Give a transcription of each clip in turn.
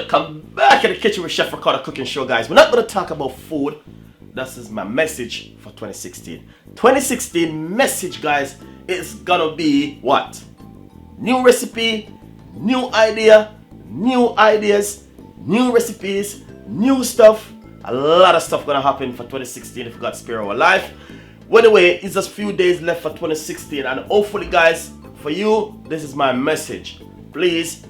welcome back in the kitchen with Chef Ricardo cooking show, guys. We're not going to talk about food. This is my message for 2016. 2016 message, guys, is gonna be what? New recipe, new idea, new ideas, new recipes, new stuff. A lot of stuff gonna happen for 2016 if we got spare our life. Well, anyway, it's just a few days left for 2016, and hopefully, guys, for you, this is my message. Please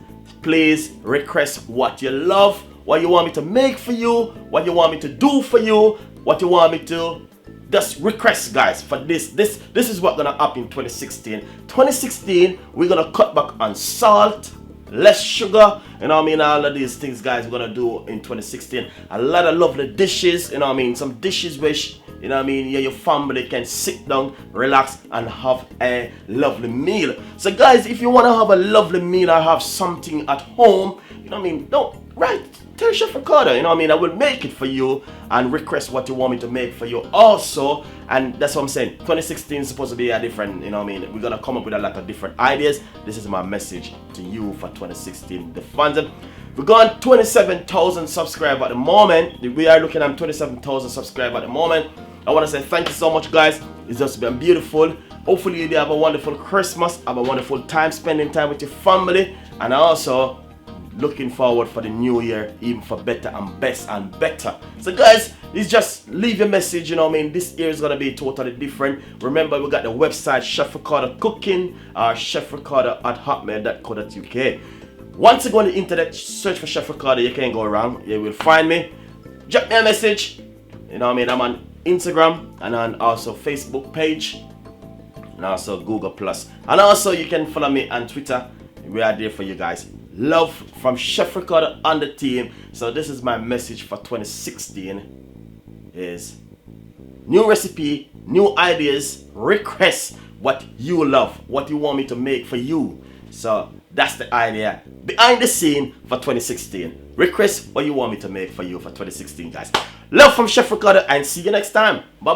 request what you love, what you want me to make for you, what you want me to do for you, what you want me to just request, guys, for this. This is what's gonna happen in 2016. 2016, we're gonna cut back on salt, less sugar, you know what I mean? All of these things, guys, we're gonna do in 2016. A lot of lovely dishes, you know what I mean? Some dishes which, you know what I mean, your family can sit down, relax, and have a lovely meal. So, guys, if you want to have a lovely meal or have something at home, you know what I mean, tell Chef Ricardo, you know what I mean, I will make it for you and request what you want me to make for you also. And that's what I'm saying, 2016 is supposed to be a different, you know what I mean, we're going to come up with a lot of different ideas. This is my message to you for 2016. The fans. We're going 27,000 subscribers at the moment. We are looking at 27,000 subscribers at the moment. I want to say thank you so much, guys. It's just been beautiful. Hopefully you have a wonderful Christmas, have a wonderful time spending time with your family, and also looking forward for the new year, even for better and best and better. So, guys, it's just leave a message, you know what I mean? This year is going to be totally different. Remember, we got the website Chef Ricardo Cooking, or Chef Ricardo at hotmail.co.uk. Once you go on the internet, search for Chef Ricardo, you can't go wrong. You will find me. Drop me a message. You know what I mean? I'm on Instagram and on also Facebook page and also Google Plus. And also you can follow me on Twitter. We are there for you guys. Love from Chef Ricardo and the team. So this is my message for 2016 is new recipe, new ideas, request what you love, what you want me to make for you. So that's the idea behind the scene for 2016. Request what you want me to make for you for 2016, guys. Love from Chef Ricardo, and see you next time. Bye.